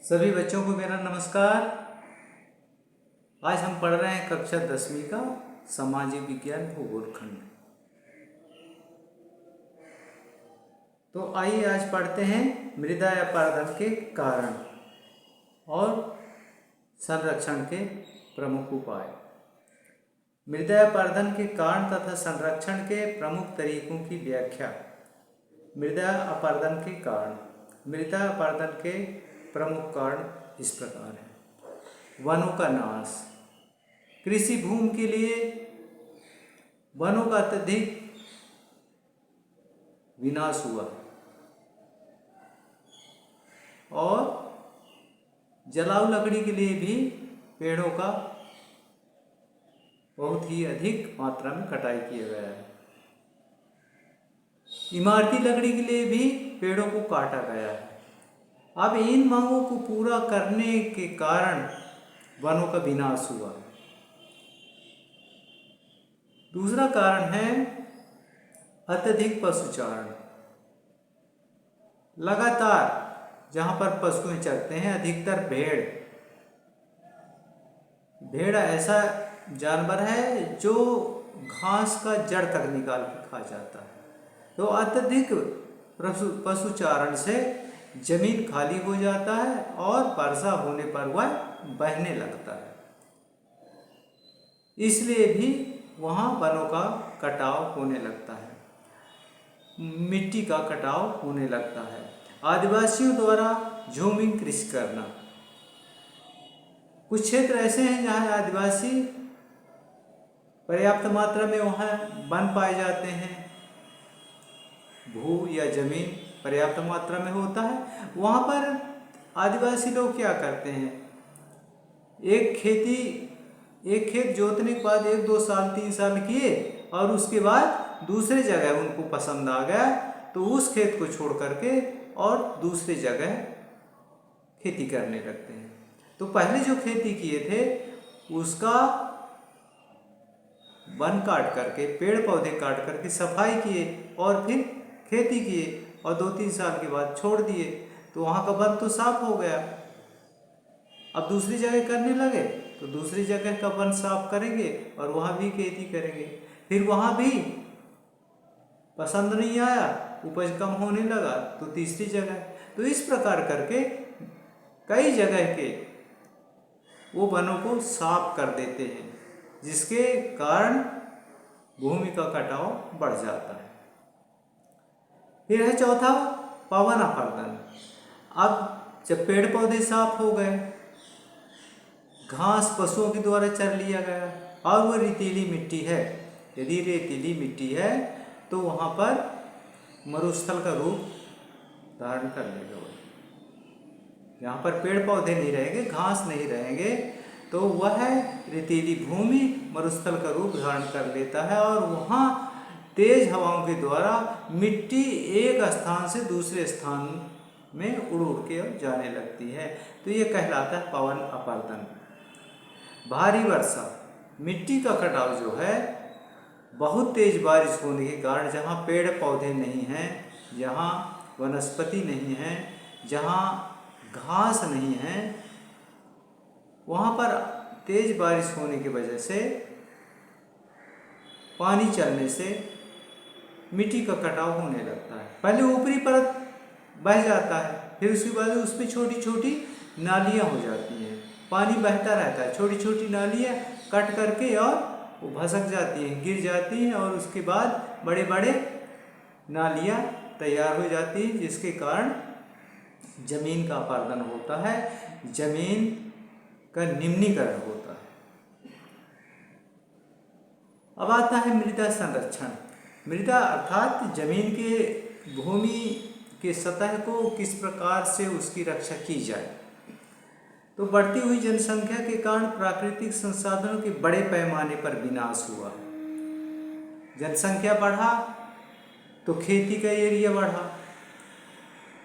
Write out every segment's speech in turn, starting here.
सभी बच्चों को मेरा नमस्कार। आज हम पढ़ रहे हैं कक्षा 10वीं का सामाजिक विज्ञान भूगोल खंड। तो आइए आज पढ़ते हैं मृदा अपरदन के कारण और संरक्षण के प्रमुख उपाय। मृदा अपरदन के कारण तथा संरक्षण के प्रमुख तरीकों की व्याख्या। मृदा अपरदन के कारण। मृदा अपरदन के प्रमुख कारण इस प्रकार है। वनों का नाश। कृषि भूमि के लिए वनों का अत्यधिक विनाश हुआ और जलाऊ लकड़ी के लिए भी पेड़ों का बहुत ही अधिक मात्रा में कटाई किया गया है। इमारती लकड़ी के लिए भी पेड़ों को काटा गया है। अब इन मांगों को पूरा करने के कारण वनों का विनाश हुआ। दूसरा कारण है अत्यधिक पशुचारण। लगातार जहां पर पशुएं चरते हैं, अधिकतर भेड़ ऐसा जानवर है जो घास का जड़ तक निकाल के खा जाता है। तो अत्यधिक पशुचारण से जमीन खाली हो जाता है और वर्षा होने पर वह बहने लगता है। इसलिए भी वहाँ वनों का कटाव होने लगता है, मिट्टी का कटाव होने लगता है। आदिवासियों द्वारा झूमिंग कृषि करना। कुछ क्षेत्र ऐसे हैं जहाँ आदिवासी पर्याप्त मात्रा में वहाँ वन पाए जाते हैं, भू या जमीन पर्याप्त मात्रा में होता है। वहाँ पर आदिवासी लोग क्या करते हैं, एक खेत जोतने के बाद 1-2 साल 3 साल किए और उसके बाद दूसरे जगह उनको पसंद आ गया तो उस खेत को छोड़ करके और दूसरे जगह खेती करने लगते हैं। तो पहले जो खेती किए थे उसका वन काट करके, पेड़ पौधे काट करके सफाई किए और फिर खेती किए और 2-3 साल के बाद छोड़ दिए तो वहाँ का वन तो साफ हो गया। अब दूसरी जगह करने लगे तो दूसरी जगह का वन साफ करेंगे और वहाँ भी खेती करेंगे। फिर वहाँ भी पसंद नहीं आया, उपज कम होने लगा तो तीसरी जगह। तो इस प्रकार करके कई जगह के वो वनों को साफ कर देते हैं, जिसके कारण भूमि का कटाव बढ़ जाता है। फिर है चौथा, पवन अपरदन। अब जब पेड़ पौधे साफ हो गए, घास पशुओं के द्वारा चर लिया गया और वह रेतीली मिट्टी है, यदि रेतीली मिट्टी है तो वहाँ पर मरुस्थल का रूप धारण कर लेगा। यहाँ पर पेड़ पौधे नहीं रहेंगे, घास नहीं रहेंगे तो वह रेतीली भूमि मरुस्थल का रूप धारण कर लेता है और वहाँ तेज हवाओं के द्वारा मिट्टी एक स्थान से दूसरे स्थान में उड़ उड़ के जाने लगती है। तो ये कहलाता है पवन अपरदन। भारी वर्षा। मिट्टी का कटाव जो है, बहुत तेज बारिश होने के कारण जहाँ पेड़ पौधे नहीं हैं, जहाँ वनस्पति नहीं है, जहाँ घास नहीं है, वहाँ पर तेज बारिश होने की वजह से पानी चलने से मिट्टी का कटाव होने लगता है। पहले ऊपरी परत बह जाता है, फिर उसके बाद उसमें छोटी छोटी नालियाँ हो जाती हैं, पानी बहता रहता है, छोटी छोटी नालियाँ कट करके और वो भसक जाती हैं, गिर जाती हैं और उसके बाद बड़े बड़े नालियाँ तैयार हो जाती हैं, जिसके कारण जमीन का अपरदन होता है, जमीन का निम्नीकरण होता है। अब आता है मृदा संरक्षण। मृदा अर्थात जमीन के भूमि के सतह को किस प्रकार से उसकी रक्षा की जाए। तो बढ़ती हुई जनसंख्या के कारण प्राकृतिक संसाधनों के बड़े पैमाने पर विनाश हुआ। जनसंख्या बढ़ा तो खेती का एरिया बढ़ा,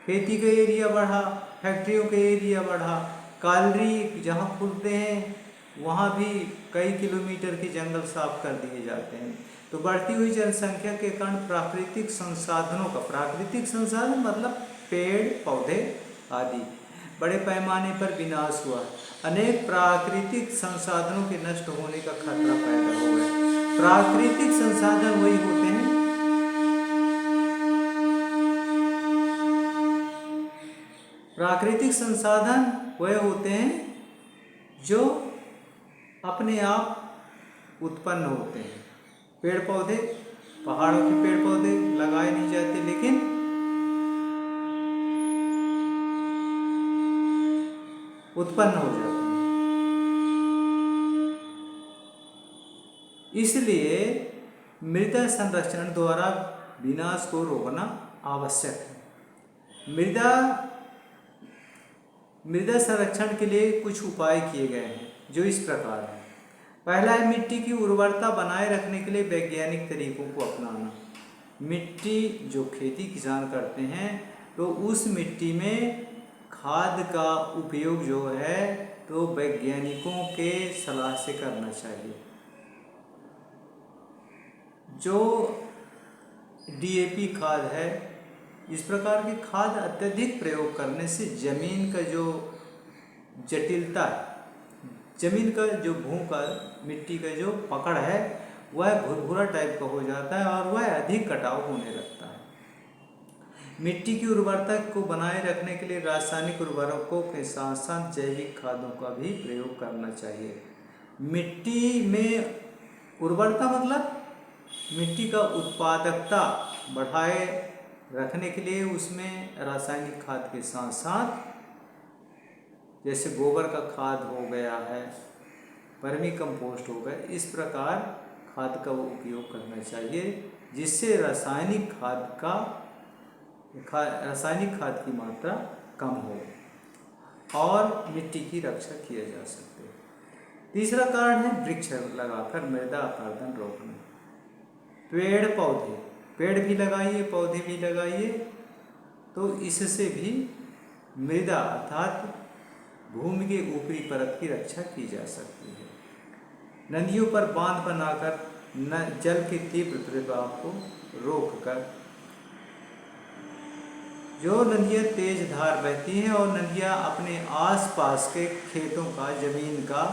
खेती का एरिया बढ़ा, फैक्ट्रियों का एरिया बढ़ा, कॉलोनी जहाँ खुलते हैं वहाँ भी कई किलोमीटर के जंगल साफ कर दिए जाते हैं। तो बढ़ती हुई जनसंख्या के कारण प्राकृतिक संसाधनों का, प्राकृतिक संसाधन मतलब पेड़ पौधे आदि, बड़े पैमाने पर विनाश हुआ। अनेक प्राकृतिक संसाधनों के नष्ट होने का खतरा पैदा हो गया। प्राकृतिक संसाधन वही होते हैं प्राकृतिक संसाधन वह होते हैं जो अपने आप उत्पन्न होते हैं। पेड़ पौधे, पहाड़ों के पेड़ पौधे लगाए नहीं जाते, लेकिन उत्पन्न हो जाते हैं। इसलिए मृदा संरक्षण द्वारा विनाश को रोकना आवश्यक है। मृदा संरक्षण के लिए कुछ उपाय किए गए हैं जो इस प्रकार है। पहला है मिट्टी की उर्वरता बनाए रखने के लिए वैज्ञानिक तरीकों को अपनाना। मिट्टी जो खेती किसान करते हैं तो उस मिट्टी में खाद का उपयोग जो है तो वैज्ञानिकों के सलाह से करना चाहिए। जो डीएपी खाद है, इस प्रकार की खाद अत्यधिक प्रयोग करने से जमीन का जो जटिलता है, जमीन का जो भू का मिट्टी का जो पकड़ है वह भुरभुरा टाइप का हो जाता है और वह अधिक कटाव होने लगता है। मिट्टी की उर्वरता को बनाए रखने के लिए रासायनिक उर्वरकों के साथ साथ जैविक खादों का भी प्रयोग करना चाहिए। मिट्टी में उर्वरता मतलब मिट्टी का उत्पादकता बढ़ाए रखने के लिए उसमें रासायनिक खाद के साथ साथ जैसे गोबर का खाद हो गया है, वर्मी कंपोस्ट हो गया, इस प्रकार खाद का उपयोग करना चाहिए जिससे रासायनिक खाद की मात्रा कम हो और मिट्टी की रक्षा किया जा सके। तीसरा कारण है वृक्ष लगाकर मृदा अपरदन रोकना। पेड़ भी लगाइए, पौधे भी लगाइए, तो इससे भी मृदा अर्थात भूमि के ऊपरी परत की रक्षा की जा सकती है। नदियों पर बांध बनाकर जल के तीव्र प्रवाह को रोककर, जो नदियाँ तेज धार बहती हैं और नदियाँ अपने आसपास के खेतों का, जमीन का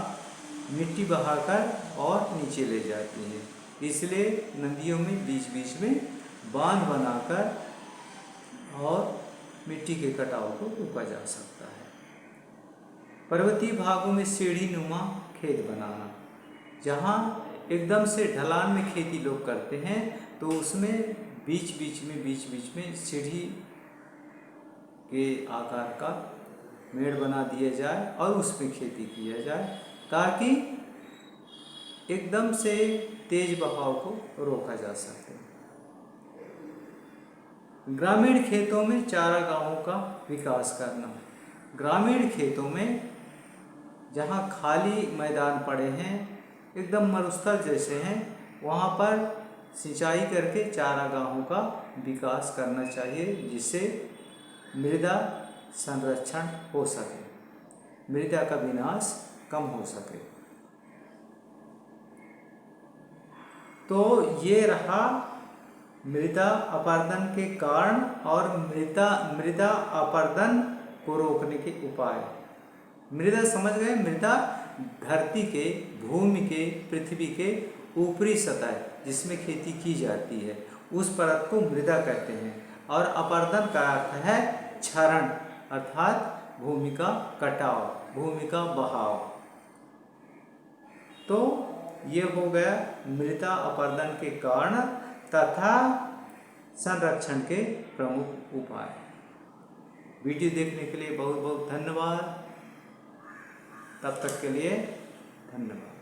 मिट्टी बहाकर और नीचे ले जाती हैं, इसलिए नदियों में बीच बीच में बांध बनाकर और मिट्टी के कटाव को रोका जा सकता है। पर्वतीय भागों में सीढ़ी नुमा खेत बनाना। जहाँ एकदम से ढलान में खेती लोग करते हैं तो उसमें बीच बीच में सीढ़ी के आकार का मेड़ बना दिया जाए और उसमें खेती किया जाए ताकि एकदम से तेज बहाव को रोका जा सके। ग्रामीण खेतों में चारागाहों का विकास करना। ग्रामीण खेतों में जहाँ खाली मैदान पड़े हैं, एकदम मरुस्थल जैसे हैं, वहाँ पर सिंचाई करके चारागाहों का विकास करना चाहिए जिससे मृदा संरक्षण हो सके, मृदा का विनाश कम हो सके। तो ये रहा मृदा अपरदन के कारण और मृदा अपरदन को रोकने के उपाय। मृदा समझ गए? मृदा धरती के, भूमि के, पृथ्वी के ऊपरी सतह जिसमें खेती की जाती है उस परत को मृदा कहते हैं। और अपरदन का अर्थ है क्षरण अर्थात भूमि का कटाव, भूमि का बहाव। तो ये हो गया मृदा अपरदन के कारण तथा संरक्षण के प्रमुख उपाय। वीडियो देखने के लिए बहुत बहुत धन्यवाद। तब तक के लिए धन्यवाद।